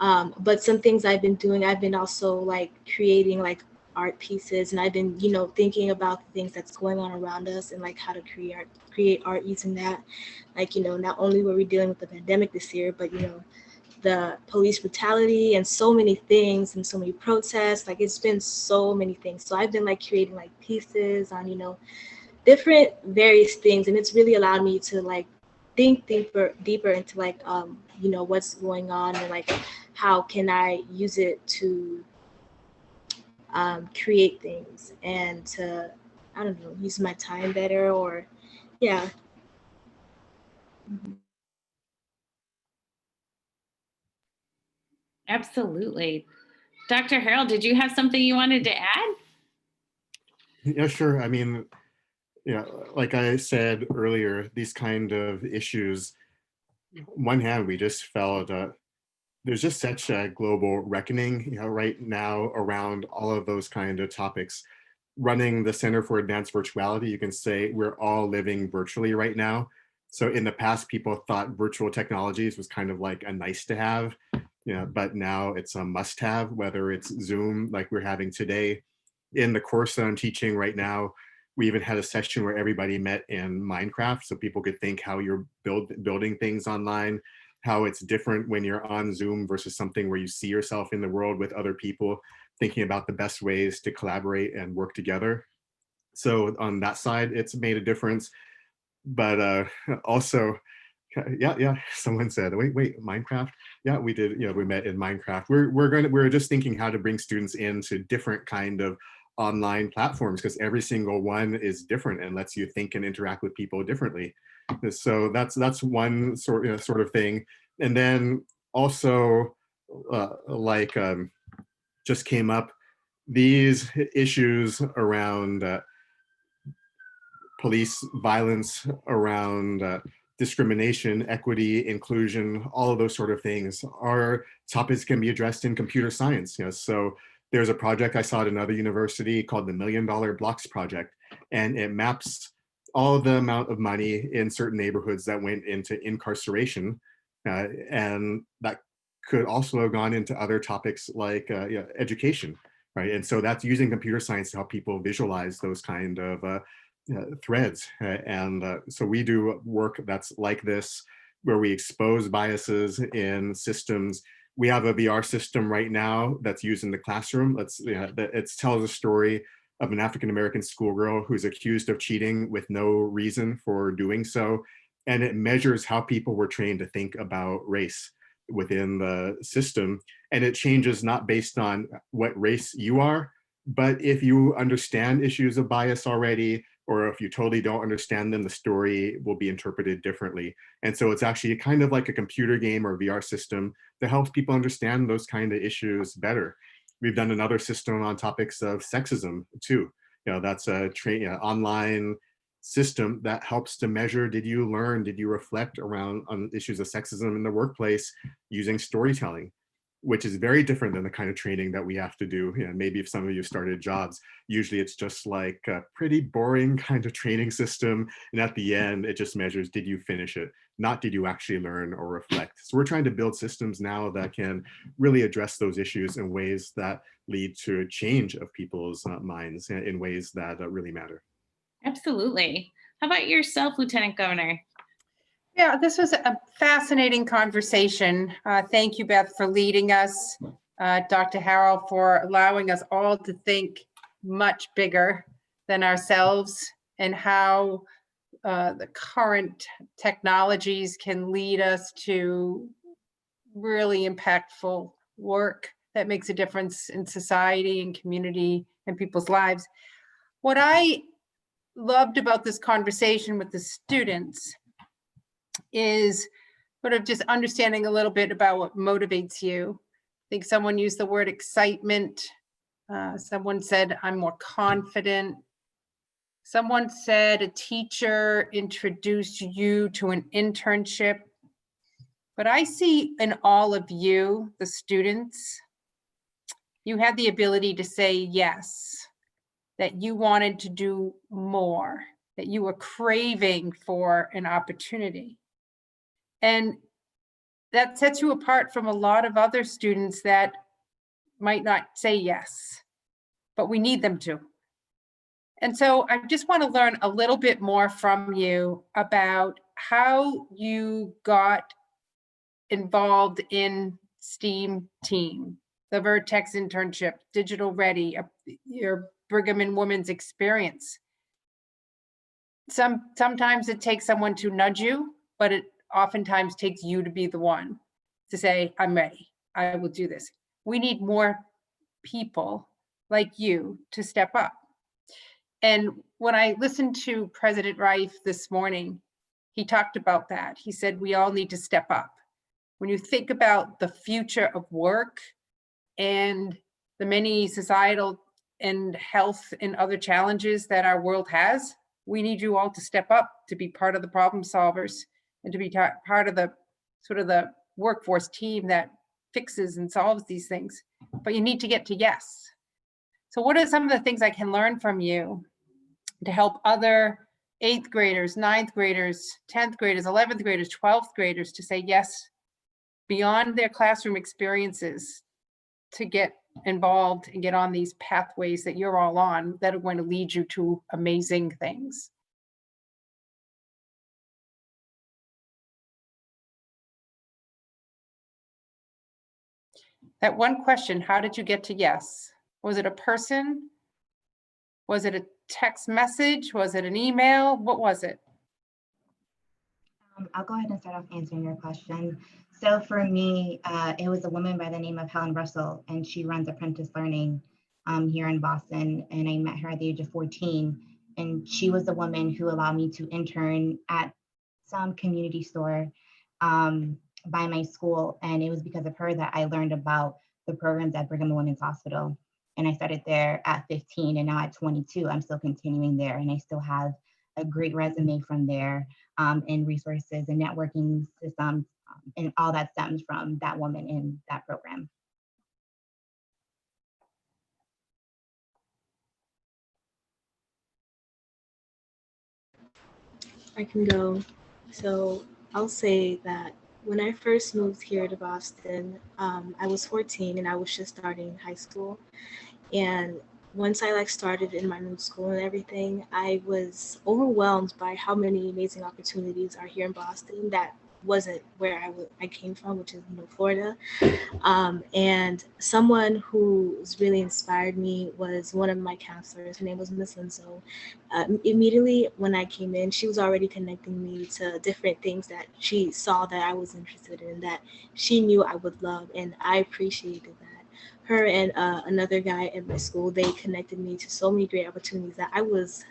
Speaker 7: But some things I've been doing, I've been also like creating like art pieces, and I've been, thinking about the things that's going on around us and like how to create art using that. Like, not only were we dealing with the pandemic this year, but, the police brutality and so many things and so many protests, like it's been so many things. So I've been like creating like pieces on, different various things. And it's really allowed me to like think deeper into like, what's going on and like, how can I use it to create things and to, I don't know, use my time better or, yeah.
Speaker 4: Absolutely. Dr. Harrell, did you have something you wanted to add?
Speaker 3: Yeah, sure. I mean, yeah, like I said earlier, these kind of issues, on one hand, we just felt there's just such a global reckoning, right now around all of those kind of topics. Running the Center for Advanced Virtuality, you can say we're all living virtually right now. So in the past, people thought virtual technologies was kind of like a nice to have, but now it's a must have, whether it's Zoom like we're having today. In the course that I'm teaching right now, we even had a session where everybody met in Minecraft so people could think how you're building things online, how it's different when you're on Zoom versus something where you see yourself in the world with other people, thinking about the best ways to collaborate and work together. So on that side, it's made a difference. But also, yeah, someone said, wait, Minecraft? Yeah, we did, we met in Minecraft. We're just thinking how to bring students into different kind of online platforms because every single one is different and lets you think and interact with people differently. So that's one sort of thing. And then also just came up, these issues around police violence, around discrimination, equity, inclusion, all of those sort of things are topics can be addressed in computer science. So there's a project I saw at another university called the $1 Million Blocks Project, and it maps all the amount of money in certain neighborhoods that went into incarceration, and that could also have gone into other topics like education, right? And so that's using computer science to help people visualize those kind of threads. So we do work that's like this, where we expose biases in systems. We have a VR system right now that's used in the classroom. It tells a story of an African-American schoolgirl who's accused of cheating with no reason for doing so. And it measures how people were trained to think about race within the system. And it changes not based on what race you are, but if you understand issues of bias already, or if you totally don't understand them, the story will be interpreted differently. And so it's actually kind of like a computer game or VR system that helps people understand those kind of issues better. We've done another system on topics of sexism too. That's a online system that helps to measure, did you learn, did you reflect around on issues of sexism in the workplace using storytelling, which is very different than the kind of training that we have to do. Maybe if some of you started jobs, usually it's just like a pretty boring kind of training system. And at the end, it just measures, did you finish it? Not did you actually learn or reflect? So we're trying to build systems now that can really address those issues in ways that lead to a change of people's minds in ways that really matter.
Speaker 4: Absolutely. How about yourself, Lieutenant Governor?
Speaker 2: Yeah, this was a fascinating conversation. Thank you, Beth, for leading us. Dr. Harrell, for allowing us all to think much bigger than ourselves and how the current technologies can lead us to really impactful work that makes a difference in society and community and people's lives. What I loved about this conversation with the students is sort of just understanding a little bit about what motivates you. I think someone used the word excitement. Someone said, I'm more confident. Someone said a teacher introduced you to an internship. But I see in all of you, the students, you had the ability to say yes, that you wanted to do more, that you were craving for an opportunity. And that sets you apart from a lot of other students that might not say yes, but we need them to. And so I just want to learn a little bit more from you about how you got involved in STEAM team, the Vertex internship, Digital Ready, your Brigham and Women's experience. Sometimes it takes someone to nudge you, but it oftentimes takes you to be the one to say, I'm ready, I will do this. We need more people like you to step up. And when I listened to President Reif this morning, he talked about that. He said, we all need to step up. When you think about the future of work and the many societal and health and other challenges that our world has, we need you all to step up to be part of the problem solvers and to be part of the sort of the workforce team that fixes and solves these things. But you need to get to yes. So what are some of the things I can learn from you to help other 8th graders, 9th graders, 10th graders, 11th graders, 12th graders to say yes beyond their classroom experiences, to get involved and get on these pathways that you're all on that are going to lead you to amazing things? That one question, how did you get to yes? Was it a person? Was it a text message? Was it an email? What was it?
Speaker 9: I'll go ahead and start off answering your question. So for me, it was a woman by the name of Helen Russell, and she runs Apprentice Learning here in Boston. And I met her at the age of 14. And she was the woman who allowed me to intern at some community store by my school. And it was because of her that I learned about the programs at Brigham and Women's Hospital. And I started there at 15, and now at 22, I'm still continuing there. And I still have a great resume from there, and resources and networking systems, and all that stems from that woman in that program.
Speaker 7: I can go. So I'll say that when I first moved here to Boston, I was 14 and I was just starting high school. And once I started in my new school and everything, I was overwhelmed by how many amazing opportunities are here in Boston that wasn't where I came from, which is Florida. And someone who's really inspired me was one of my counselors. Her name was Miss Linzo. Immediately when I came in, she was already connecting me to different things that she saw that I was interested in, that she knew I would love, and I appreciated that. Her and another guy at my school, they connected me to so many great opportunities that I was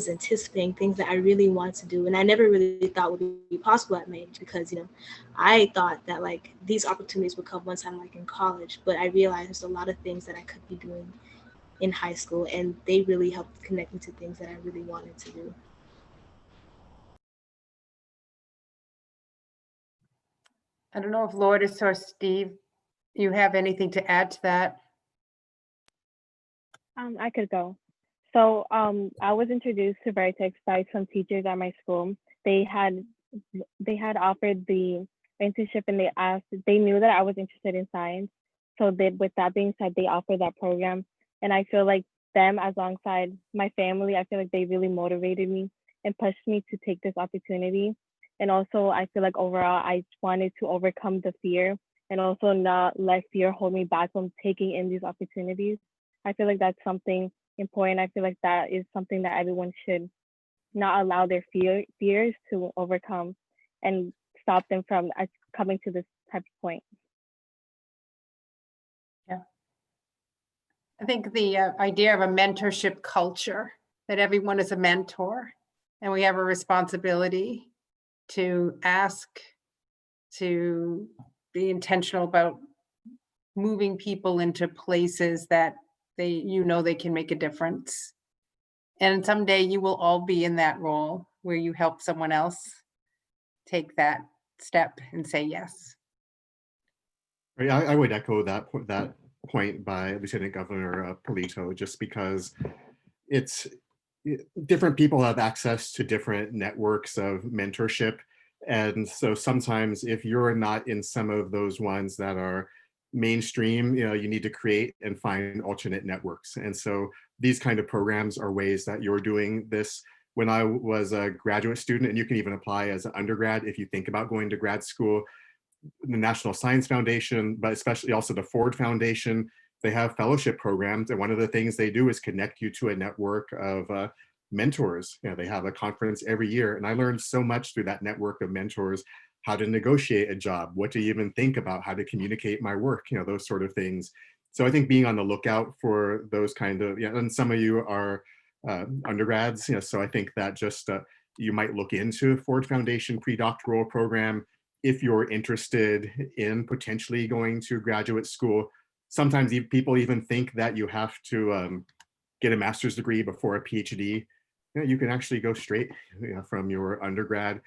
Speaker 7: anticipating, things that I really wanted to do, and I never really thought would be possible at my age, because I thought that these opportunities would come once I'm in college, but I realized there's a lot of things that I could be doing in high school, and they really helped connect me to things that I really wanted to do.
Speaker 2: I don't know if Lourdes or Steve, you have anything to add to that?
Speaker 10: I could go. So I was introduced to Vertex by some teachers at my school. They had offered the internship, and they knew that I was interested in science. So with that being said, they offered that program. And I feel like them, alongside my family, I feel like they really motivated me and pushed me to take this opportunity. And also I feel like overall, I wanted to overcome the fear and also not let fear hold me back from taking in these opportunities. I feel like that's something important. I feel like that is something that everyone should not allow their fears to overcome and stop them from coming to this type of point.
Speaker 2: Yeah. I think the idea of a mentorship culture, that everyone is a mentor and we have a responsibility to ask, to be intentional about moving people into places that they can make a difference. And someday you will all be in that role where you help someone else take that step and say yes.
Speaker 3: Right, I would echo that point by Lieutenant Governor Polito, just because it's different people have access to different networks of mentorship. And so sometimes if you're not in some of those ones that are mainstream, you need to create and find alternate networks. And so these kind of programs are ways that you're doing this. When I was a graduate student, and you can even apply as an undergrad if you think about going to grad school, the National Science Foundation, but especially also the Ford Foundation, they have fellowship programs. And one of the things they do is connect you to a network of mentors. They have a conference every year. And I learned so much through that network of mentors, how to negotiate a job, what to even think about, how to communicate my work, those sort of things. So I think being on the lookout for those kind of, and some of you are undergrads, so I think that just you might look into Ford Foundation pre-doctoral program if you're interested in potentially going to graduate school. Sometimes people even think that you have to get a master's degree before a PhD. You can actually go straight from your undergrad.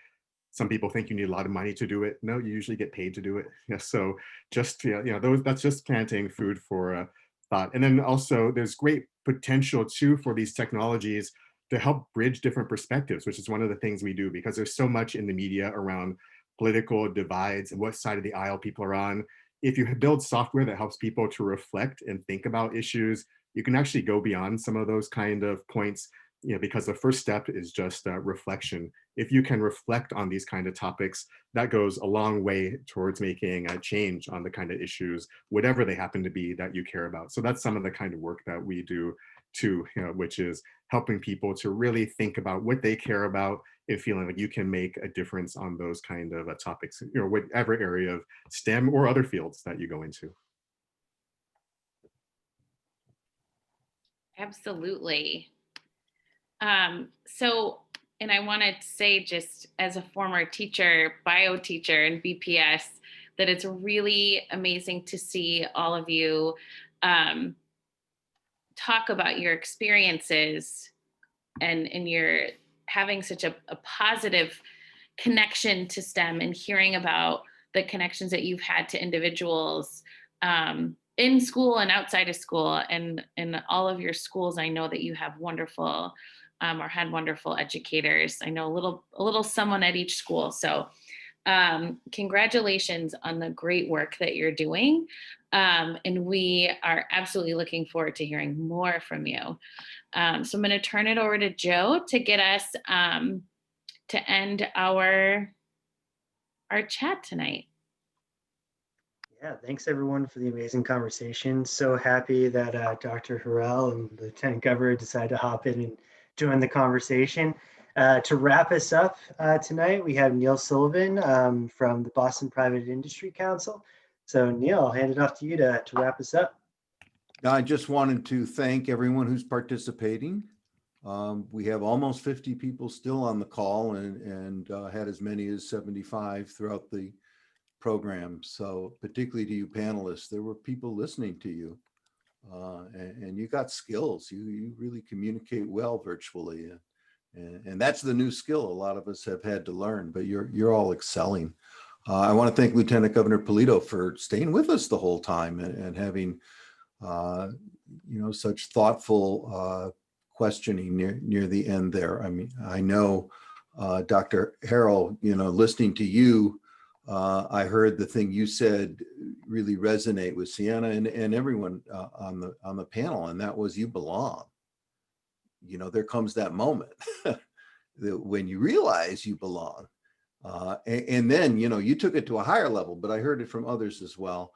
Speaker 3: Some people think you need a lot of money to do it. No, you usually get paid to do it. So just, that's just planting food for thought. And then also there's great potential too for these technologies to help bridge different perspectives, which is one of the things we do, because there's so much in the media around political divides and what side of the aisle people are on. If you build software that helps people to reflect and think about issues, you can actually go beyond some of those kind of points, because the first step is just reflection. If you can reflect on these kind of topics, that goes a long way towards making a change on the kind of issues, whatever they happen to be that you care about. So that's some of the kind of work that we do too, which is helping people to really think about what they care about and feeling like you can make a difference on those kind of topics, whatever area of STEM or other fields that you go into.
Speaker 4: Absolutely. And I wanted to say, just as a former teacher, bio teacher in BPS, that it's really amazing to see all of you talk about your experiences and you're having such a positive connection to STEM and hearing about the connections that you've had to individuals in school and outside of school, and in all of your schools. I know that you have wonderful or had wonderful educators. I know a little someone at each school. So congratulations on the great work that you're doing. And we are absolutely looking forward to hearing more from you. So I'm going to turn it over to Joe to get us to end our chat tonight.
Speaker 1: Yeah, thanks everyone for the amazing conversation. So happy that Dr. Harrell and Lieutenant Governor decided to hop in and join the conversation. To wrap us up tonight, we have Neil Sullivan from the Boston Private Industry Council. So Neil, I'll hand it off to you to wrap us up.
Speaker 11: I just wanted to thank everyone who's participating. We have almost 50 people still on the call and had as many as 75 throughout the program. So particularly to you panelists, there were people listening to you and you got skills. You really communicate well virtually. And that's the new skill a lot of us have had to learn, but you're all excelling. I want to thank Lieutenant Governor Polito for staying with us the whole time and having such thoughtful questioning near the end there. I mean, I know Dr. Harrell, listening to you, I heard the thing you said really resonate with Sienna and everyone on the panel, and that was you belong. There comes that moment when you realize you belong. And then, you took it to a higher level, but I heard it from others as well.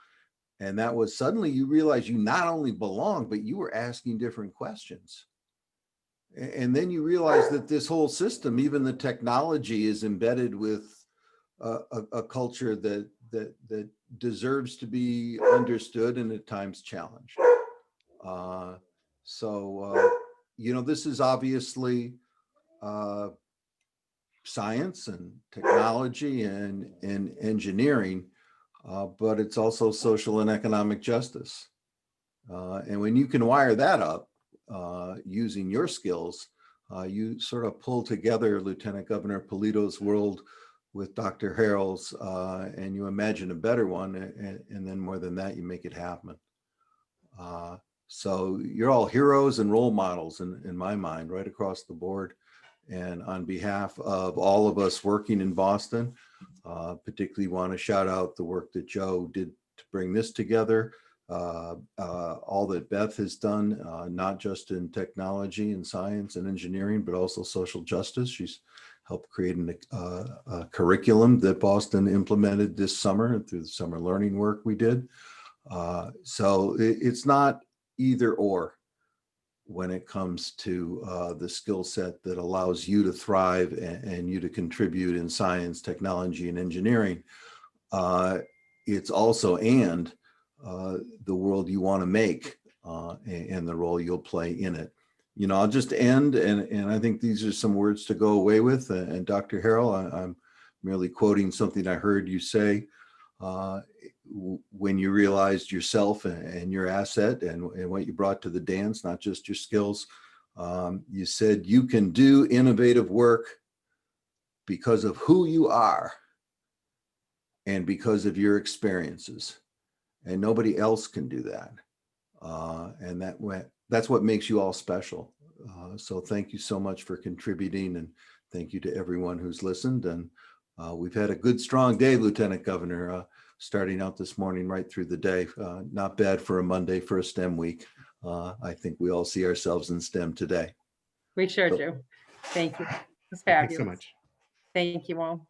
Speaker 11: And that was suddenly you realize you not only belong, but you were asking different questions. And then you realize that this whole system, even the technology, is embedded with a culture that deserves to be understood and at times challenged. This is obviously science and technology and engineering, but it's also social and economic justice. And when you can wire that up using your skills, you sort of pull together Lieutenant Governor Polito's world with Dr. Harrell's, and you imagine a better one. And then more than that, you make it happen. So you're all heroes and role models in my mind, right across the board. And on behalf of all of us working in Boston, particularly want to shout out the work that Joe did to bring this together. All that Beth has done, not just in technology and science and engineering, but also social justice. She's helped create a curriculum that Boston implemented this summer through the summer learning work we did. So it's not either or when it comes to the skill set that allows you to thrive and you to contribute in science, technology, and engineering. It's also and the world you want to make and the role you'll play in it. You know, I'll just end, and I think these are some words to go away with. And Dr. Harrell, I'm merely quoting something I heard you say when you realized yourself and your asset and what you brought to the dance, not just your skills. You said you can do innovative work because of who you are and because of your experiences. And nobody else can do that. And that's what makes you all special. So thank you so much for contributing, and thank you to everyone who's listened. And we've had a good, strong day, Lieutenant Governor, starting out this morning right through the day. Not bad for a Monday for a STEM week. I think we all see ourselves in STEM today.
Speaker 2: We sure do. Thank you. It's fabulous.
Speaker 3: Thanks so much.
Speaker 2: Thank you all.